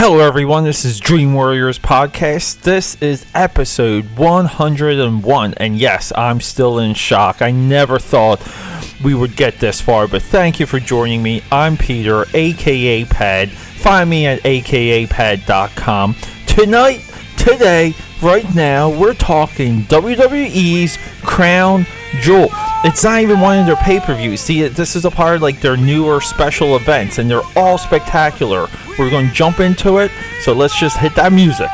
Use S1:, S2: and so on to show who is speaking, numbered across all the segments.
S1: Hello everyone, this is Dream Warriors Podcast. This is episode 101, and yes, I'm still in shock. I never thought we would get this far, but thank you for joining me. I'm Peter, AKAPAD. Find me at AKAPAD.com. Today, right now, we're talking WWE's Crown Jewel. It's not even one of their pay-per-views. See, this is a part of like their newer special events, and they're all spectacular. We're going to jump into it, so let's just hit that music.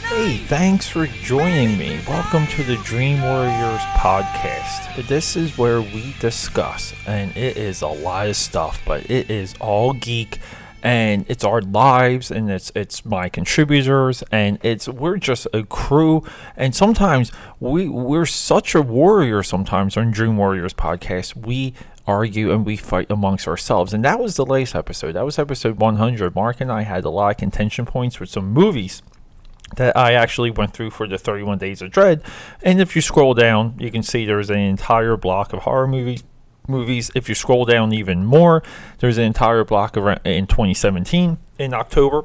S1: Hey, thanks for joining me. Welcome to the Dream Warriors Podcast. This is where we discuss, and it is a lot of stuff, but it is all geek. And it's our lives, and it's my contributors, and we're just a crew. And sometimes we're such a warrior. Sometimes on Dream Warriors Podcast, we argue and we fight amongst ourselves. And that was the latest episode. That was episode 100. Mark and I had a lot of contention points with some movies that I actually went through for the 31 Days of Dread. And if you scroll down, you can see there's an entire block of horror movies. If you scroll down even more, there's an entire block in 2017 in October,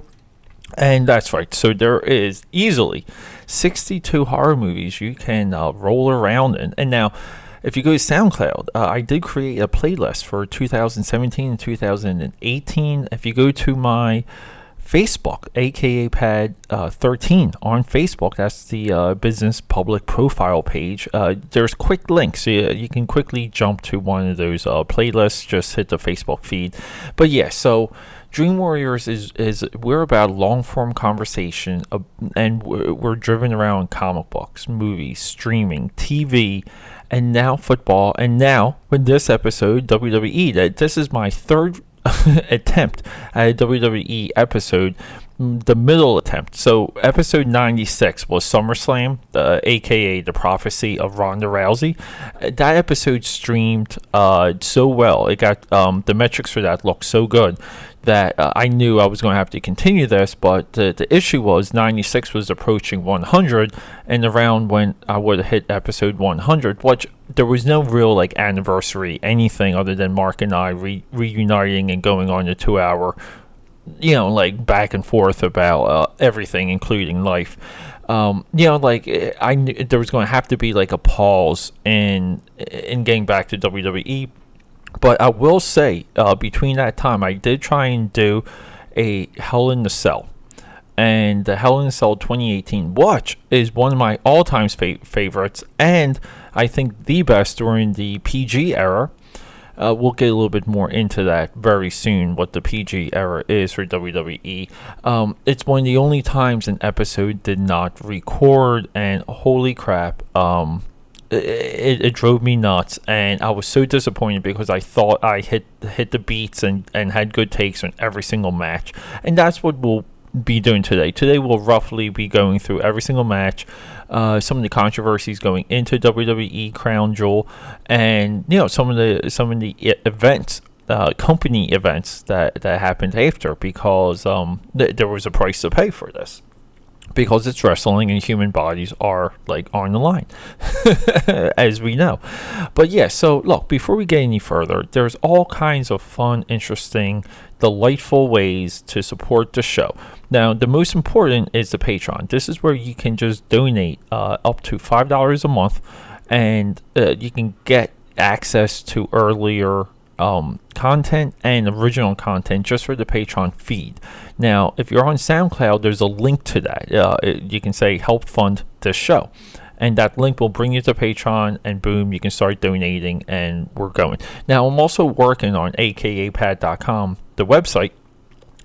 S1: and that's right. So there is easily 62 horror movies you can roll around in. And now, if you go to SoundCloud, I did create a playlist for 2017 and 2018. If you go to my Facebook, AKAPAD 13 on Facebook. That's the business public profile page. There's quick links. So you can quickly jump to one of those playlists. Just hit the Facebook feed. But yeah, so Dream Warriors is we're about long form conversation, and we're driven around comic books, movies, streaming, TV, and now football. And now with this episode, WWE. This is my third attempt at a WWE episode, the middle attempt. So episode 96 was SummerSlam, aka the prophecy of Ronda Rousey. That episode streamed so well. It got the metrics for that looked so good that I knew I was going to have to continue this, but the issue was 96 was approaching 100, and around when I would have hit episode 100, which there was no real like anniversary, anything other than Mark and I reuniting and going on a 2-hour, like back and forth about everything, including life. I knew there was going to have to be like a pause in getting back to WWE. But I will say, between that time, I did try and do a Hell in the Cell. And the Hell in the Cell 2018, which is one of my all-time favorites, and I think the best during the PG era. We'll get a little bit more into that very soon, what the PG era is for WWE. It's one of the only times an episode did not record, and holy crap, it drove me nuts, and I was so disappointed because I thought I hit the beats and had good takes on every single match. And that's what we'll be doing today. Today we'll roughly be going through every single match, some of the controversies going into WWE Crown Jewel, and some of the events, company events that happened after, because there was a price to pay for this. Because it's wrestling and human bodies are like on the line, as we know. But yeah, so look, before we get any further, there's all kinds of fun, interesting, delightful ways to support the show. Now, the most important is the Patreon. This is where you can just donate up to $5 a month, and you can get access to earlier content and original content just for the Patreon feed. Now, if you're on SoundCloud, there's a link to that. You can say help fund this show, and that link will bring you to Patreon, and boom, you can start donating, and we're going. Now, I'm also working on akapad.com, the website.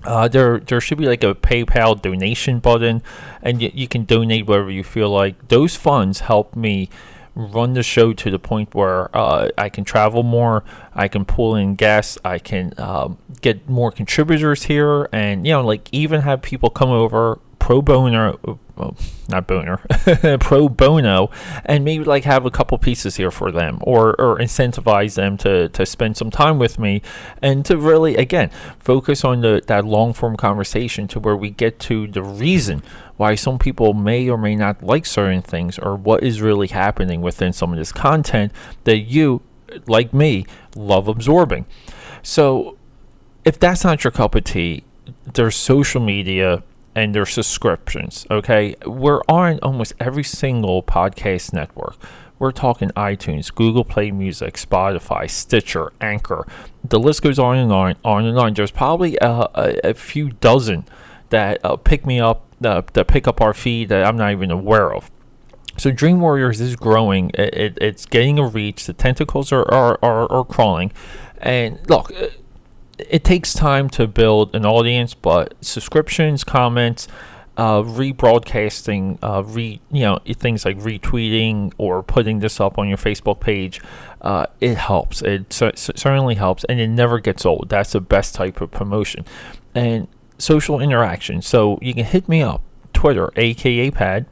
S1: There should be like a PayPal donation button, and you can donate whatever you feel like. Those funds help me run the show to the point where I can travel more, I can pull in guests, I can get more contributors here, and even have people come over pro bono, pro bono, and maybe like have a couple pieces here for them, or incentivize them to spend some time with me, and to really again focus on that long form conversation to where we get to the reason why some people may or may not like certain things, or what is really happening within some of this content that you, like me, love absorbing. So if that's not your cup of tea, there's social media and there's subscriptions, okay? We're on almost every single podcast network. We're talking iTunes, Google Play Music, Spotify, Stitcher, Anchor. The list goes on and on, on and on. There's probably a few dozen that pick up our feed that I'm not even aware of. So Dream Warriors is growing. It's getting a reach. The tentacles are crawling. And look, it takes time to build an audience, but subscriptions, comments, rebroadcasting, things like retweeting or putting this up on your Facebook page, it helps. It certainly helps, and it never gets old. That's the best type of promotion. And social interaction. So you can hit me up, Twitter, AKAPAD.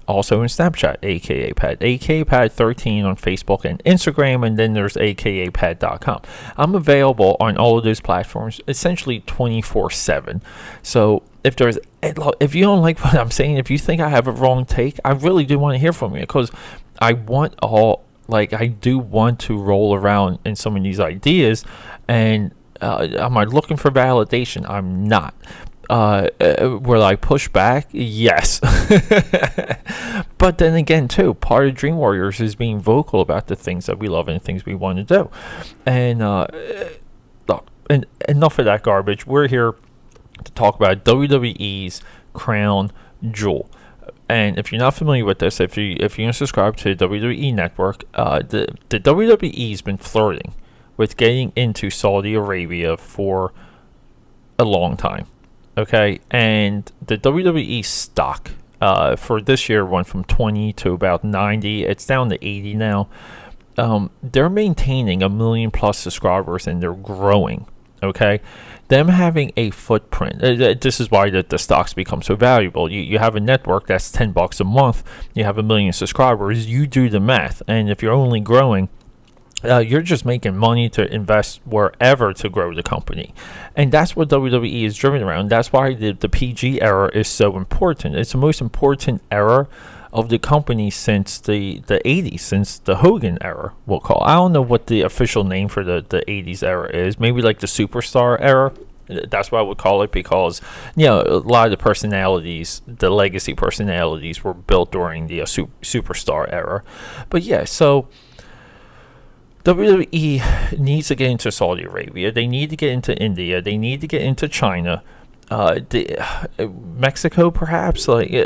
S1: Also in Snapchat, AKAPAD, AKAPAD13 on Facebook and Instagram, and then there's AKAPAD.com. I'm available on all of those platforms, essentially 24/7. So if you don't like what I'm saying, if you think I have a wrong take, I really do want to hear from you, because I do want to roll around in some of these ideas. And am I looking for validation? I'm not. Will I push back? Yes. But then again, too, part of Dream Warriors is being vocal about the things that we love and the things we want to do. And look, and enough of that garbage. We're here to talk about WWE's crown jewel. And if you're not familiar with this, if you subscribe to the WWE Network, the WWE's been flirting with getting into Saudi Arabia for a long time. Okay, and the WWE stock for this year went from 20 to about 90. It's down to 80 now. They're maintaining 1 million plus subscribers, and they're growing. Okay, them having a footprint. This is why the stocks become so valuable. You have a network that's $10 a month. You have 1 million subscribers. You do the math, and if you're only growing, you're just making money to invest wherever to grow the company. And that's what WWE is driven around. That's why the PG era is so important. It's the most important era of the company since the 80s, since the Hogan era, we'll call. I don't know what the official name for the 80s era is. Maybe like the Superstar era. That's what I would call it, because a lot of the personalities, the legacy personalities, were built during the Superstar era. But yeah, so WWE needs to get into Saudi Arabia. They need to get into India. They need to get into China, Mexico, perhaps. They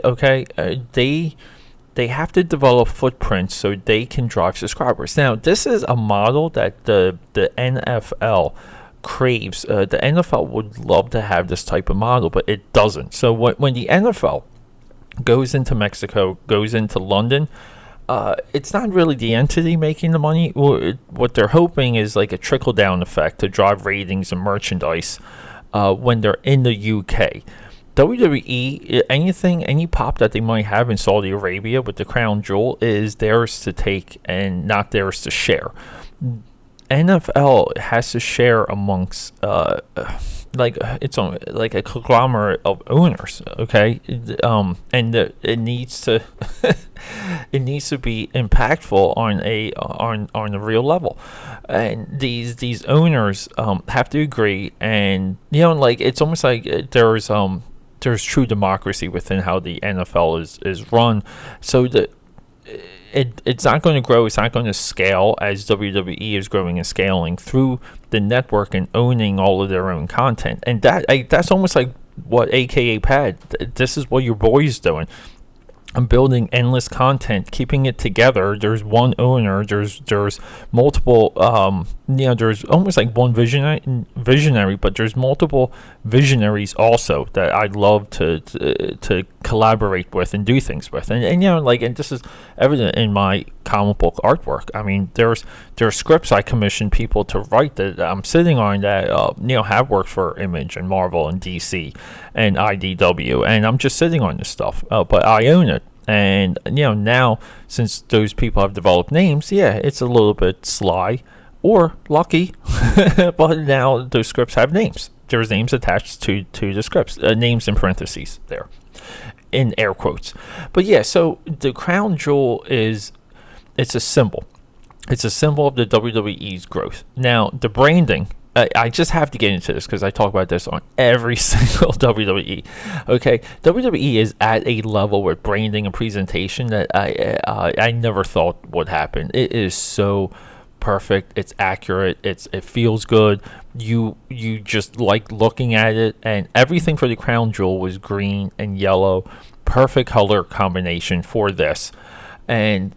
S1: have to develop footprints so they can drive subscribers. Now, this is a model that the NFL craves. The NFL would love to have this type of model, but it doesn't. So when the NFL goes into Mexico, goes into London, it's not really the entity making the money. What they're hoping is like a trickle-down effect to drive ratings and merchandise when they're in the UK. WWE, any pop that they might have in Saudi Arabia with the crown jewel is theirs to take and not theirs to share. NFL has to share amongst it's like a conglomerate of owners, okay, and it needs to it needs to be impactful on a real level, and these owners have to agree, and it's almost like there's true democracy within how the NFL is run, so that it's not going to grow, it's not going to scale as WWE is growing and scaling through the network and owning all of their own content. And that's almost like what AKAPAD, this is what your boy's doing. I'm building endless content, keeping it together. There's one owner. There's multiple. There's almost like one visionary, but there's multiple visionaries also that I'd love to collaborate with and do things with. And this is evident in my comic book artwork. I mean, there's scripts I commission people to write that I'm sitting on that have worked for Image and Marvel and DC and IDW, and I'm just sitting on this stuff, but I own it. And now, since those people have developed names, it's a little bit sly or lucky, but now those scripts have names. There's names attached to the scripts, names in parentheses there, in air quotes. But so the crown jewel it's a symbol. It's a symbol of the WWE's growth. Now, the branding I just have to get into this because I talk about this on every single WWE. Okay, WWE is at a level with branding and presentation that I never thought would happen. It is so perfect. It's accurate. It feels good. You just like looking at it, and everything for the crown jewel was green and yellow. Perfect color combination for this, and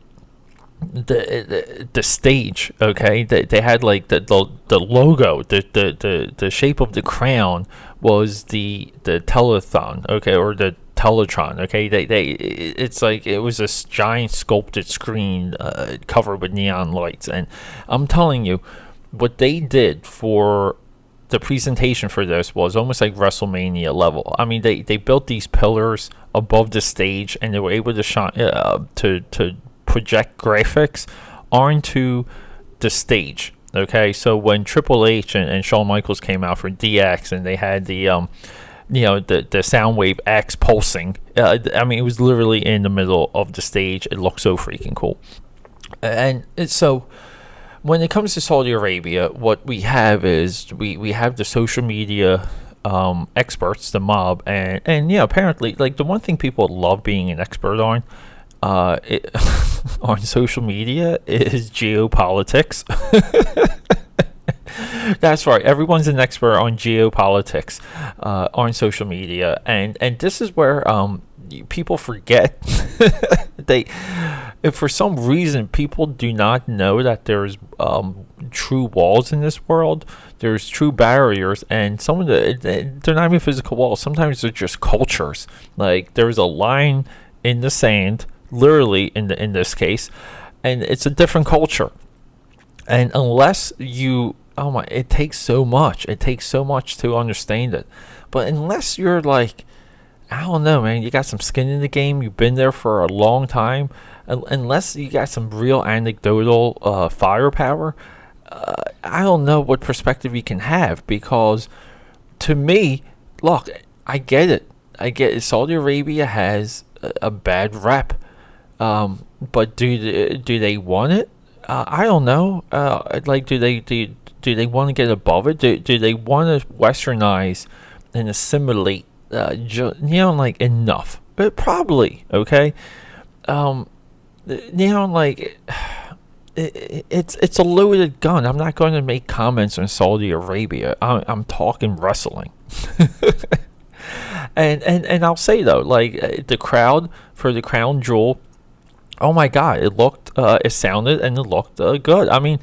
S1: the stage, okay, they had like the logo, the shape of the crown was the telethon, okay, or the Teletron, okay. It's like it was this giant sculpted screen covered with neon lights, and I'm telling you, what they did for the presentation for this was almost like WrestleMania level. I mean, they built these pillars above the stage, and they were able to shine to project graphics onto the stage. Okay, so when Triple H and Shawn Michaels came out for DX, and they had the the Soundwave X pulsing, I mean, it was literally in the middle of the stage. It looked so freaking cool. And so when it comes to Saudi Arabia, what we have is we have the social media experts, the mob, and apparently, like, the one thing people love being an expert on on social media is geopolitics. That's right. Everyone's an expert on geopolitics on social media, and this is where people forget. If for some reason people do not know that there's true walls in this world, there's true barriers, and some of they're not even physical walls. Sometimes they're just cultures. Like, there's a line in the sand, literally in this case, and it's a different culture. And unless you, it takes so much. It takes so much to understand it. But unless you're like, I don't know, man, you got some skin in the game, you've been there for a long time, unless you got some real anecdotal firepower, I don't know what perspective you can have. Because to me, look, I get it. Saudi Arabia has a bad rep, but do they want it? I don't know. Like, do they want to get above it? Do they want to westernize and assimilate? Like, enough? But probably, okay. Like, it's a loaded gun. I'm not going to make comments on Saudi Arabia. I'm talking wrestling. And I'll say though, like, the crowd for the crown jewel, oh my god, it looked, it sounded, and it looked good. I mean,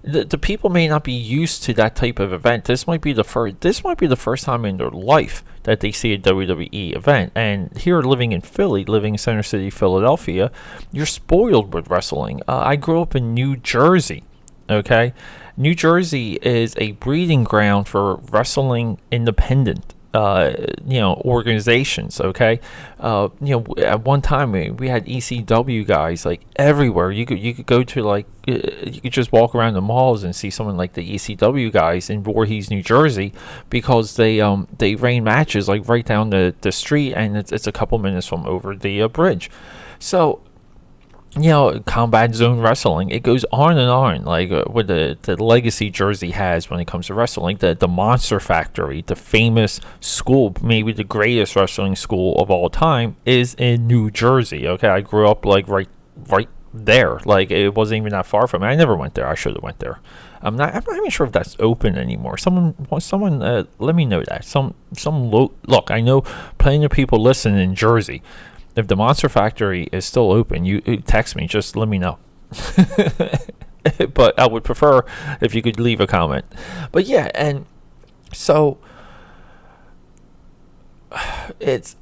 S1: the people may not be used to that type of event. This might be the first time in their life that they see a WWE event. And here, living in Center City, Philadelphia, you're spoiled with wrestling. I grew up in New Jersey. Okay, New Jersey is a breeding ground for wrestling independent organizations. Okay, at one time we had ECW guys like everywhere. You could go to, like, you could just walk around the malls and see someone like the ECW guys in Voorhees, New Jersey, because they ran matches like right down the street, and it's a couple minutes from over the bridge. So, Combat Zone Wrestling, it goes on and on, like what the legacy Jersey has when it comes to wrestling. The Monster Factory, the famous school, maybe the greatest wrestling school of all time, is in New Jersey. Okay, I grew up like right there. Like, it wasn't even that far from me. I never went there. I should have went there. I'm not even sure if that's open anymore. Someone let me know that. Look, I know plenty of people listen in Jersey. If the Monster Factory is still open, you text me. Just let me know. But I would prefer if you could leave a comment. But yeah, and so it's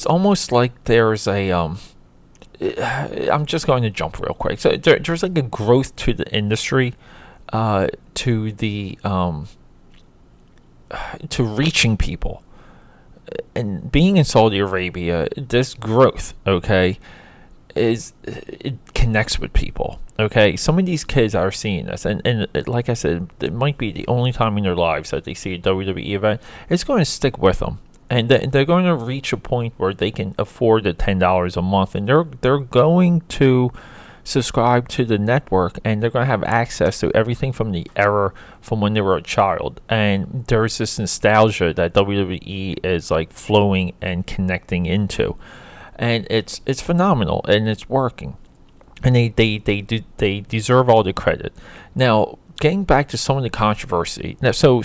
S1: almost like there's a I'm just going to jump real quick. So there's like a growth to the industry, to the to reaching people. And being in Saudi Arabia, this growth, okay, it connects with people. Okay, some of these kids are seeing this, and like I said, it might be the only time in their lives that they see a WWE event. It's going to stick with them, and they're going to reach a point where they can afford the $10 a month, and they're going to subscribe to the network, and they're going to have access to everything from the era from when they were a child. And there's this nostalgia that WWE is like flowing and connecting into, and it's phenomenal, and it's working, and they deserve all the credit. Now, getting back to some of the controversy. Now, so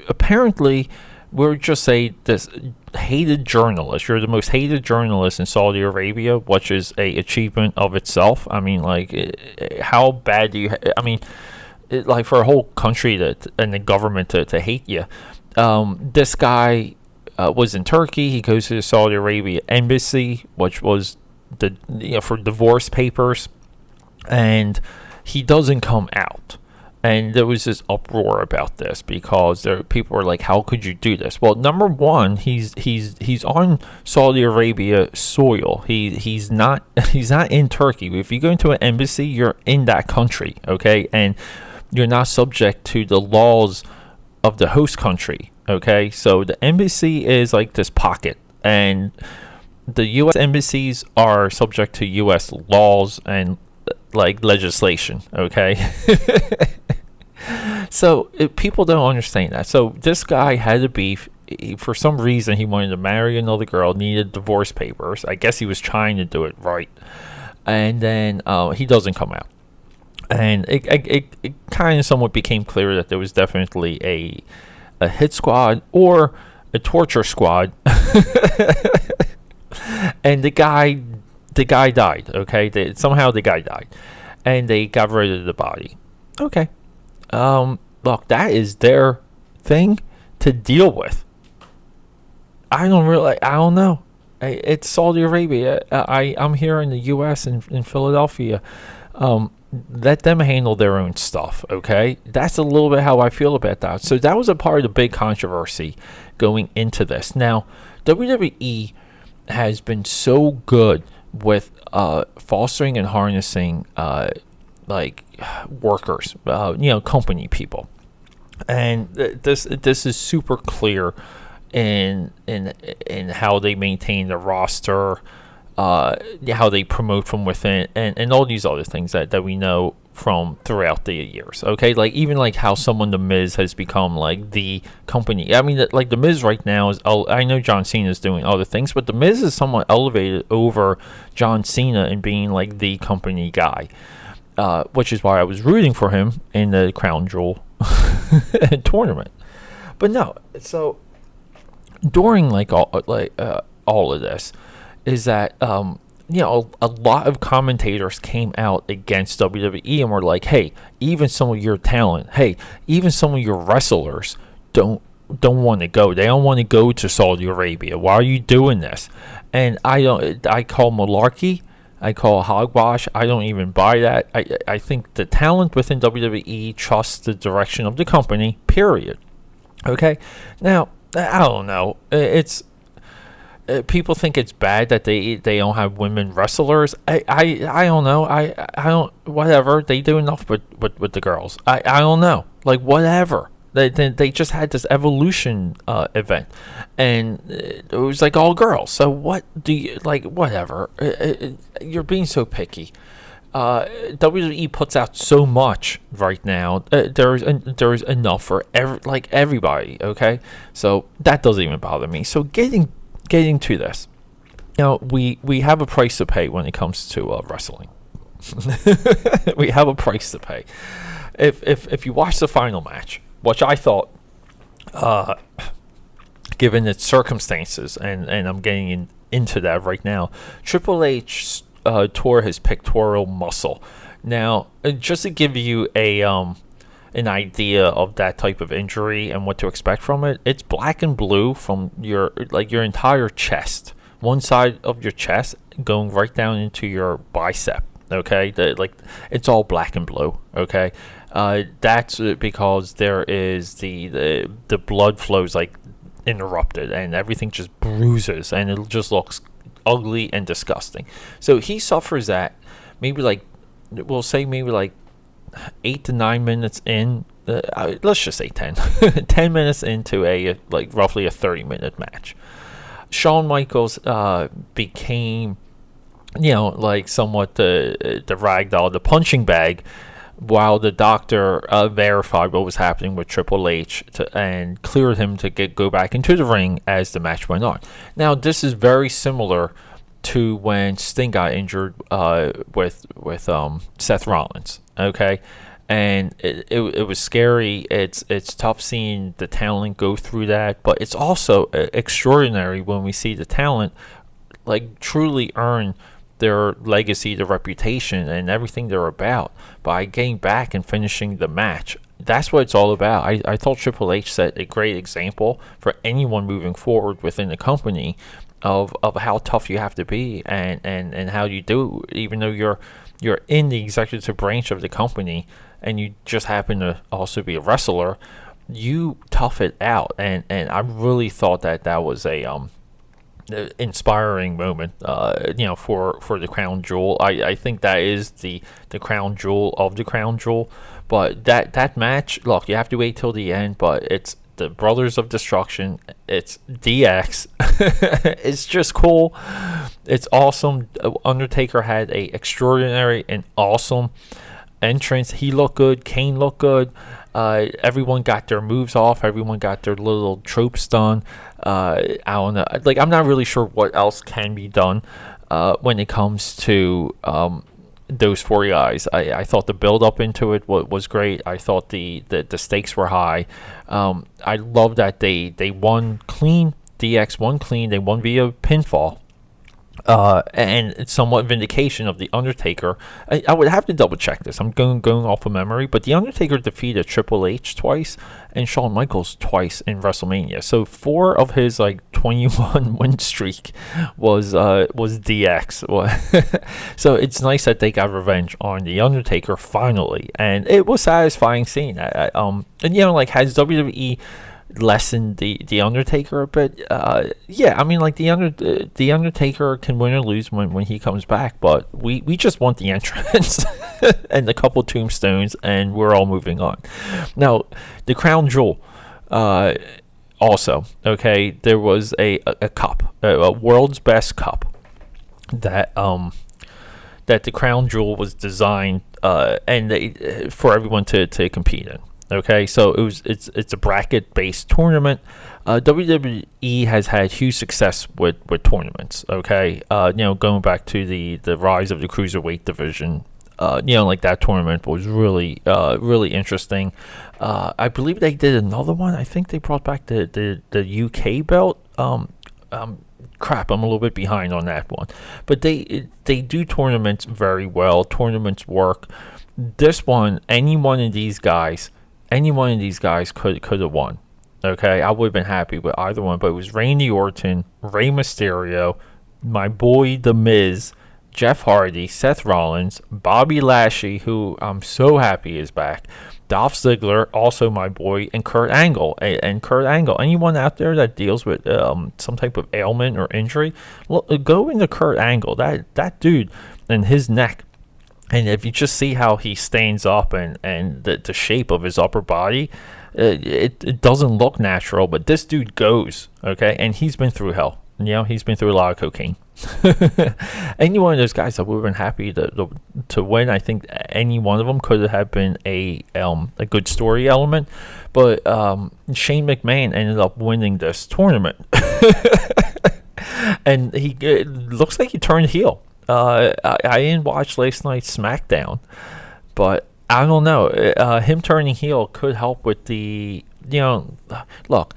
S1: apparently, we're just this hated journalist. You're the most hated journalist in Saudi Arabia, which is a achievement of itself. I mean, like, how bad do you? Like, for a whole country and the government to hate you. This guy was in Turkey. He goes to the Saudi Arabia embassy, which was for divorce papers, and he doesn't come out. And there was this uproar about this because people were like, "How could you do this?" Well, number one, he's on Saudi Arabia soil. He's not in Turkey. If you go into an embassy, you're in that country, okay, and you're not subject to the laws of the host country, okay. So the embassy is like this pocket, and the U.S. embassies are subject to U.S. laws and like legislation, okay. So people don't understand that. So this guy had a beef. For some reason, he wanted to marry another girl, needed divorce papers. I guess he was trying to do it right. And then he doesn't come out. And it kind of somewhat became clear that there was definitely a hit squad or a torture squad. And the guy died, okay? Somehow the guy died. And they got rid of the body. Okay. Look, that is their thing to deal with. I don't know. It's Saudi Arabia. I'm here in the U.S. in Philadelphia. Let them handle their own stuff, okay? That's a little bit how I feel about that. So that was a part of the big controversy going into this. Now, WWE has been so good with fostering and harnessing like workers, company people, and this is super clear in how they maintain the roster, how they promote from within, and all these other things that we know from throughout the years. Okay, like even like how The Miz has become like the company. I mean, like The Miz right now is. I know John Cena is doing other things, but The Miz is somewhat elevated over John Cena in being like the company guy. Which is why I was rooting for him in the Crown Jewel tournament. But no, so during all of this is that a lot of commentators came out against WWE and were like, "Hey, even some of your talent, even some of your wrestlers don't want to go. They don't want to go to Saudi Arabia. Why are you doing this?" And I call malarkey. I call hogwash. I don't even buy that. I think the talent within WWE trusts the direction of the company, period. Okay? Now, I don't know. It's people think it's bad that they don't have women wrestlers. I don't know. I don't, whatever. They do enough with the girls. I don't know. Like, whatever. They just had this evolution event, and it was like all girls. So what do you like? Whatever. You're being so picky. WWE puts out so much right now. There's enough for everybody. Okay, so that doesn't even bother me. So getting to this, we have a price to pay when it comes to wrestling. We have a price to pay. If you watch the final match, which I thought, given its circumstances, and I'm getting into that right now, Triple H tore his pectoral muscle. Now, just to give you an idea of that type of injury and what to expect from it, it's black and blue from your entire chest, one side of your chest going right down into your bicep. Okay, it's all black and blue. Okay. That's because there is the blood flows like interrupted, and everything just bruises, and it just looks ugly and disgusting. So he suffers that maybe we'll say 8 to 9 minutes in. Let's just say 10 minutes into a roughly a 30-minute match. Shawn Michaels became like somewhat the ragdoll, the punching bag, while the doctor verified what was happening with Triple H and cleared him to go back into the ring as the match went on. Now, this is very similar to when Sting got injured with Seth Rollins. Okay, and it was scary. It's tough seeing the talent go through that, but it's also extraordinary when we see the talent like truly earn their legacy, their reputation, and everything they're about by getting back and finishing the match. That's what it's all about. I thought Triple H set a great example for anyone moving forward within the company of how tough you have to be and how you do, even though you're in the executive branch of the company and you just happen to also be a wrestler, you tough it out. And I really thought that was a inspiring moment, for the crown jewel. I think that is the crown jewel of the crown jewel. But that match, look, you have to wait till the end, but it's the Brothers of Destruction. It's DX. It's just cool. It's awesome. Undertaker had a extraordinary and awesome entrance. He looked good. Kane looked good. Everyone got their moves off. Everyone got their little tropes done. I don't know. Like, I'm not really sure what else can be done when it comes to those four guys. I thought the build up into it was great. I thought the stakes were high. I love that they won clean. DX won clean. They won via pinfall. And it's somewhat vindication of The Undertaker. I would have to double check this. I'm going off of memory, but The Undertaker defeated Triple H twice and Shawn Michaels twice in WrestleMania. So 4 of his 21 win streak was DX. So it's nice that they got revenge on The Undertaker finally, and it was satisfying seeing that. Has WWE lessen the Undertaker a bit? Yeah, I mean, the Undertaker can win or lose when he comes back, but we just want the entrance and a couple tombstones, and we're all moving on. Now, the crown jewel, also, okay, there was a cup, a world's best cup that the crown jewel was designed for everyone to compete in. Okay, so it's a bracket based tournament. WWE has had huge success with tournaments. Okay, going back to the rise of the cruiserweight division. That tournament was really interesting. I believe they did another one. I think they brought back the UK belt. Crap, I'm a little bit behind on that one, but they do tournaments very well. Tournaments work. This one, any one of these guys could have won. Okay, I would have been happy with either one, but it was Randy Orton, Rey Mysterio, my boy The Miz, Jeff Hardy, Seth Rollins, Bobby Lashley, who I'm so happy is back, Dolph Ziggler, also my boy, and Kurt Angle. And Kurt Angle, anyone out there that deals with some type of ailment or injury, go into Kurt Angle. That dude and his neck. And if you just see how he stands up and the shape of his upper body, it doesn't look natural. But this dude goes, okay? And he's been through hell. He's been through a lot of cocaine. Any one of those guys that would have been happy to win. I think any one of them could have been a good story element. But Shane McMahon ended up winning this tournament. And it looks like he turned heel. I didn't watch last night's SmackDown, but I don't know. Him turning heel could help with the, look,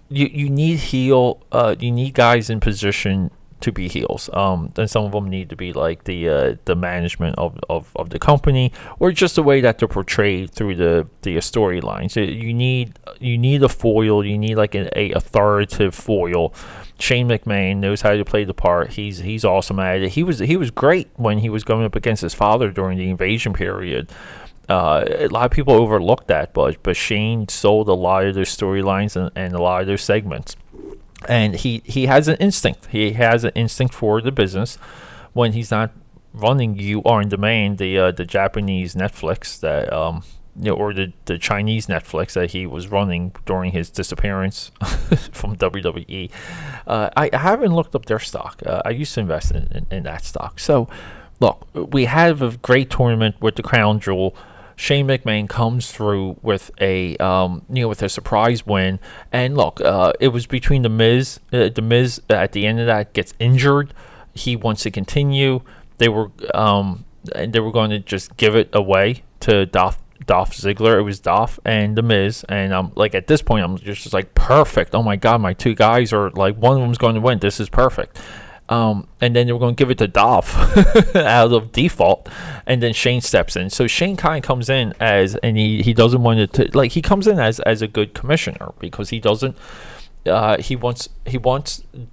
S1: you need heel, you need guys in position to be heels. And some of them need to be like the management of the company, or just the way that they're portrayed through the storylines. You need a foil. You need like a authoritative foil. Shane McMahon knows how to play the part. He's awesome at it. He was great when he was going up against his father during the Invasion period. A lot of people overlooked that, but Shane sold a lot of those storylines and a lot of those segments. And he has an instinct. He has an instinct for the business when he's not running You Are On Demand, the Japanese Netflix that or the Chinese Netflix that he was running during his disappearance from WWE. I haven't looked up their stock. I used to invest in that stock. So, look, we have a great tournament with the crown jewel. Shane McMahon comes through with with a surprise win, and look, it was between the Miz. The Miz at the end of that gets injured. He wants to continue. They were going to just give it away to Dolph Ziggler. It was Dolph and the Miz, and I'm like, at this point, I'm just like, perfect. Oh my God, my two guys are like, one of them's going to win. This is perfect. And then they were going to give it to Dolph out of default, and then Shane steps in. So Shane kind of comes in and he doesn't want it to, like, he comes in as a good commissioner, because he doesn't, he wants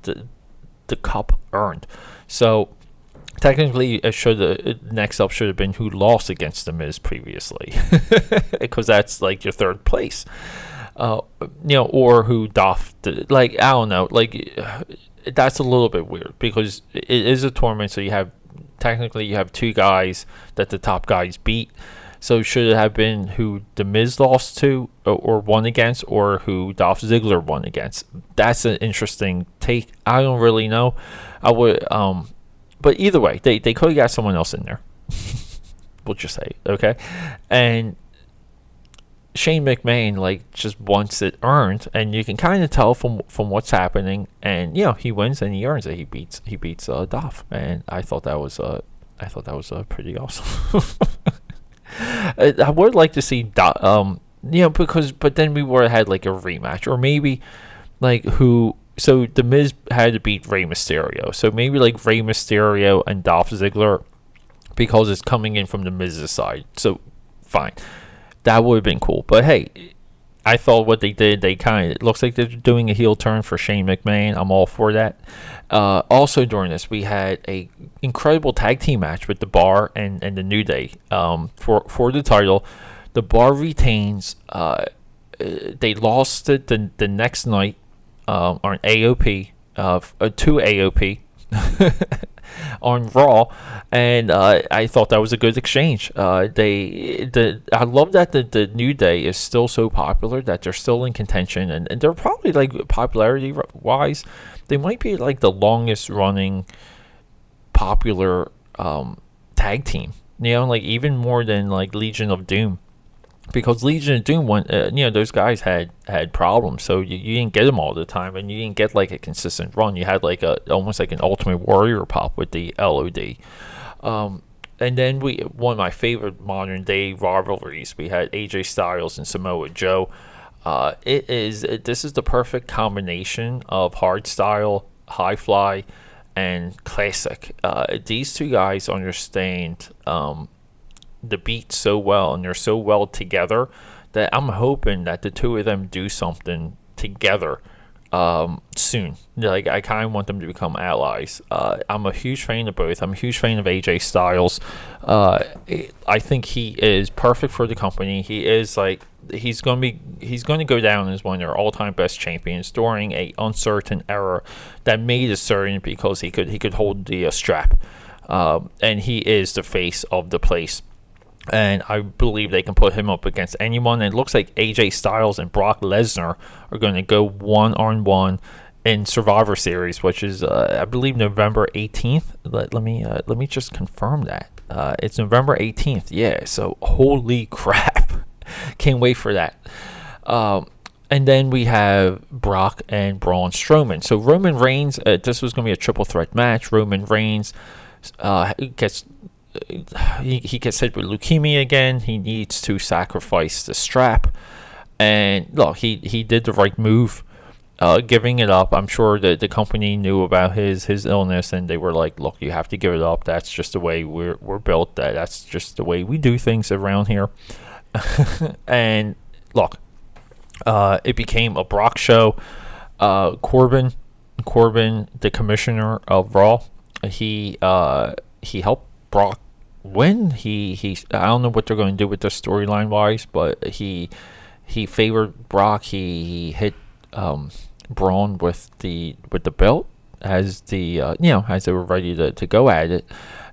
S1: the cup earned. So technically, next up should have been who lost against the Miz previously, because that's like your third place, or who Dolph did. Like, I don't know, like. That's a little bit weird, because it is a tournament, so you have two guys that the top guys beat. So should it have been who the Miz lost to or won against, or who Dolph Ziggler won against? That's an interesting take. I don't really know. I would, but either way, they could have got someone else in there. We'll just say, okay, and Shane McMahon just wants it earned, and you can kind of tell from what's happening. And he wins and he earns it. He beats Dolph, and I thought that was pretty awesome. I would like to see but then we would have had like a rematch, or maybe who. So the Miz had to beat Rey Mysterio, so maybe like Rey Mysterio and Dolph Ziggler, because it's coming in from the Miz's side. So fine. That would have been cool. But hey, I thought what they did, it looks like they're doing a heel turn for Shane McMahon. I'm all for that. Also during this, we had a incredible tag team match with the Bar and the New Day for the title. The Bar retains. They lost it the next night on AOP, to AOP. On Raw, and I thought that was a good exchange. I love that the New Day is still so popular, that they're still in contention, and they're probably, like, popularity wise, they might be like the longest running popular tag team. Like even more than like Legion of Doom. Because Legion of Doom, those guys had problems, so you didn't get them all the time, and you didn't get like a consistent run. You had like almost like an Ultimate Warrior pop with the LOD, and then one of my favorite modern day rivalries. We had AJ Styles and Samoa Joe. This is the perfect combination of hardstyle, high fly, and classic. These two guys understand the beat so well, and they're so well together, that I'm hoping that the two of them do something together soon. Like, I kind of want them to become allies. I'm a huge fan of both. I'm a huge fan of AJ Styles. I think he is perfect for the company. He is he's going to go down as one of their all-time best champions during a uncertain era that made it certain because he could hold the strap, and he is the face of the place. And I believe they can put him up against anyone. And it looks like AJ Styles and Brock Lesnar are going to go one-on-one in Survivor Series, which is I believe November 18th. Let me just confirm that. It's November 18th. Yeah. So holy crap, can't wait for that. And then we have Brock and Braun Strowman. So Roman Reigns. This was going to be a triple threat match. Roman Reigns gets. He gets hit with leukemia again. He needs to sacrifice the strap, and look, he did the right move, giving it up. I'm sure that the company knew about his illness, and they were like, "Look, you have to give it up. That's just the way we're built. That's just the way we do things around here." And look, it became a Brock show. Corbin, the commissioner of Raw, he helped Brock win. He I don't know what they're going to do with this storyline wise, but he favored Brock. He hit Braun with the belt as as they were ready to go at it,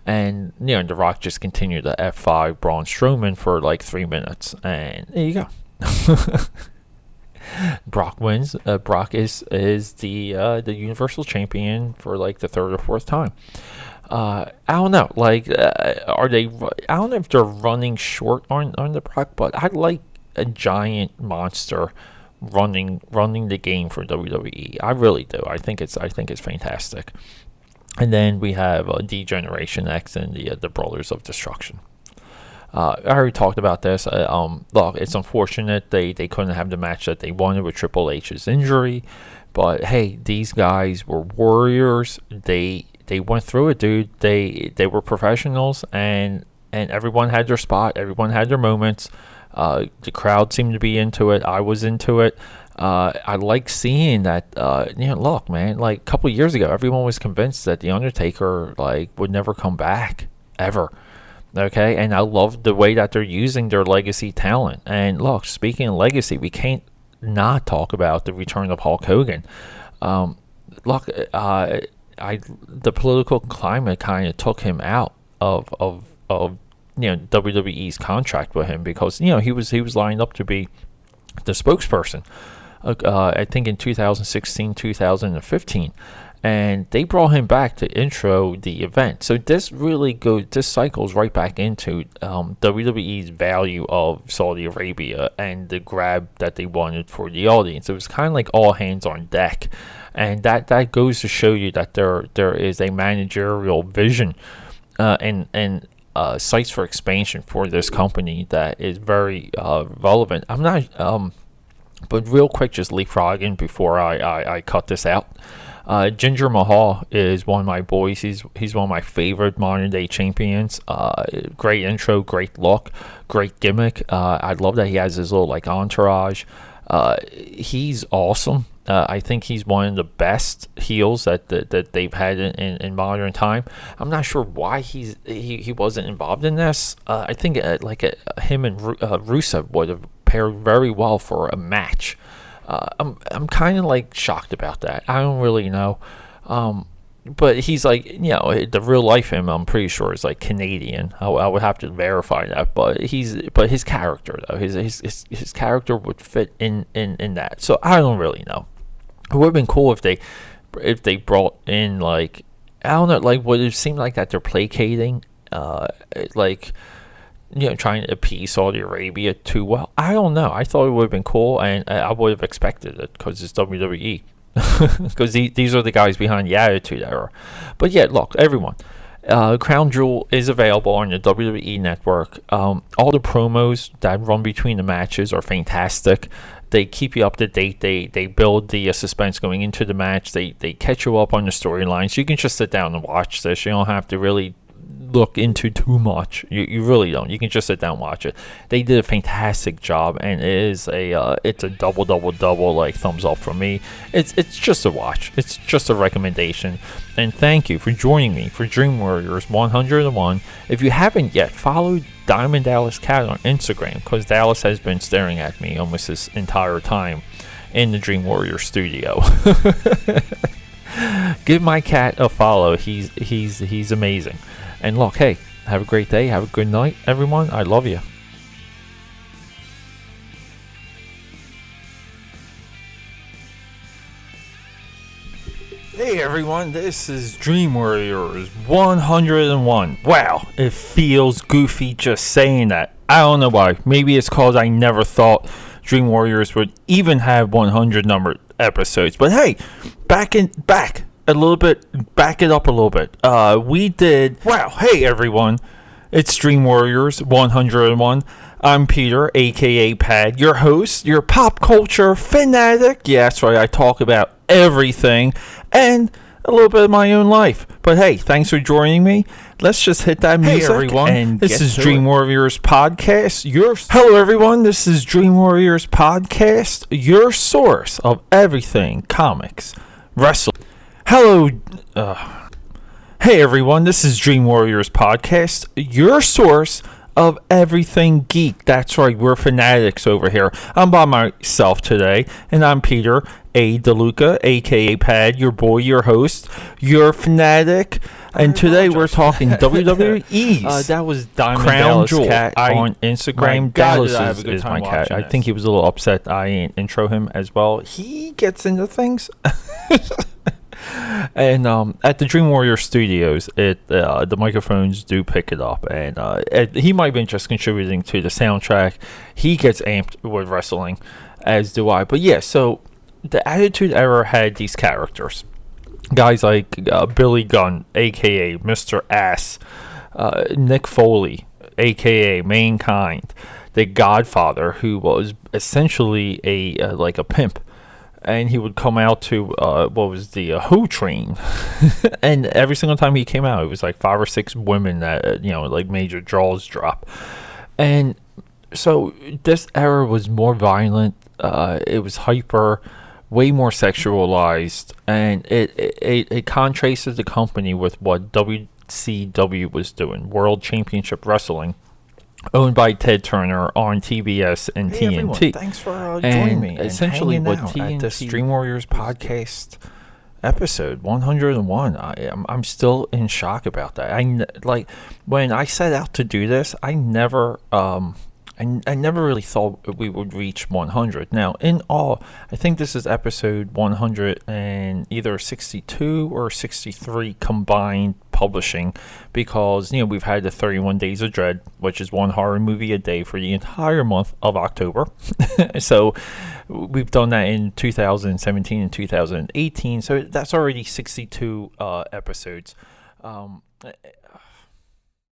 S1: And, The Rock just continued to F5 Braun Strowman for like 3 minutes. And there you go. Brock wins. Brock is the Universal Champion for like the third or fourth time. I don't know. Like, are they? I don't know if they're running short on the Brock, but I like a giant monster running the game for WWE. I really do. I think it's fantastic. And then we have D-Generation X and the Brothers of Destruction. I already talked about this. Look, it's unfortunate they couldn't have the match that they wanted with Triple H's injury, but hey, these guys were warriors. They went through it, dude. They were professionals, and everyone had their spot. Everyone had their moments. The crowd seemed to be into it. I was into it. I like seeing that. Look, man. Like a couple of years ago, everyone was convinced that the Undertaker would never come back ever. Okay, and I love the way that they're using their legacy talent. And look, speaking of legacy, we can't not talk about the return of Hulk Hogan. The political climate kind of took him out of WWE's contract with him, because he was lined up to be the spokesperson. I think in 2016, 2015. And they brought him back to intro the event. So this cycles right back into WWE's value of Saudi Arabia and the grab that they wanted for the audience. It was kind of like all hands on deck. And that goes to show you that there is a managerial vision and sites for expansion for this company that is very relevant. I'm not, but real quick, just leapfrogging before I cut this out. Jinder Mahal is one of my boys. He's one of my favorite modern day champions. Great intro, great look, great gimmick. I love that he has his little entourage. He's awesome. I think he's one of the best heels that they've had in modern time. I'm not sure why he wasn't involved in this. I think him and Rusev would have paired very well for a match. I'm kind of shocked about that. I don't really know. But he's the real life him, I'm pretty sure, is Canadian. I would have to verify that. But his character though, his character would fit in that. So I don't really know. It would have been cool if they brought in I don't know, would it seem like that they're placating trying to appease Saudi Arabia too well. I don't know. I thought it would have been cool, and I would have expected it because it's WWE. Because these are the guys behind the Attitude Era. But yeah, look, everyone. Crown Jewel is available on the WWE Network. All the promos that run between the matches are fantastic. They keep you up to date. They build the suspense going into the match. They catch you up on the storylines. You can just sit down and watch this. You don't have to really look into too much. You really don't. You can just sit down and watch it. They did a fantastic job, and it's a double thumbs up from me. It's just a watch. It's just a recommendation. And thank you for joining me for Dream Warriors 101. If you haven't yet, follow Diamond Dallas Cat on Instagram, because Dallas has been staring at me almost this entire time in the Dream Warrior studio. Give my cat a follow. He's amazing. And look, hey, have a great day. Have a good night, everyone. I love you. Hey, everyone. This is Dream Warriors 101. Wow, it feels goofy just saying that. I don't know why. Maybe it's because I never thought Dream Warriors would even have 100 numbered episodes. But hey, back a little bit, back it up a little bit. We did, wow, hey everyone, it's Dream Warriors 101. I'm Peter, aka Pad, your host, your pop culture fanatic. Yeah, that's right, I talk about everything and a little bit of my own life. But hey, thanks for joining me. Let's just hit that music. Hey everyone, and this is Dream Warriors Podcast. Hello everyone, this is Dream Warriors Podcast, your source of everything comics, wrestling. Hello, hey everyone, this is Dream Warriors Podcast, your source of everything geek. That's right, we're fanatics over here. I'm by myself today, and I'm Peter A. DeLuca, aka Pad, your boy, your host, your fanatic. And today we're talking WWE's
S2: that was Diamond
S1: Crown
S2: Dallas
S1: Jewel
S2: Cat
S1: on Instagram.
S2: God,
S1: Dallas
S2: did I have a good
S1: is
S2: time
S1: my cat.
S2: watching
S1: I think
S2: this.
S1: he was a little upset I didn't intro him as well. He gets into things. And at the Dream Warrior Studios, the microphones do pick it up, and he might have been just contributing to the soundtrack. He gets amped with wrestling, as do I. But yeah, so the Attitude Era had these characters, guys like Billy Gunn, aka Mr. Ass, Nick Foley, aka Mankind, the Godfather, who was essentially a pimp. And he would come out to Who Train, and every single time he came out, it was like 5 or 6 women that like major jaws drop. And so this era was more violent. It was hyper, way more sexualized, and it contrasted the company with what WCW was doing, World Championship Wrestling, owned by Ted Turner on TBS and TNT.
S2: Everyone, thanks for joining me.
S1: Essentially,
S2: and
S1: what
S2: TNT
S1: at this Dream Warriors podcast episode 101, I'm still in shock about that. Like when I set out to do this, I never really thought we would reach 100. Now, in all, I think this is episode 100 and either 62 or 63 combined publishing, because we've had the 31 Days of Dread, which is one horror movie a day for the entire month of October. So we've done that in 2017 and 2018. So that's already 62 episodes.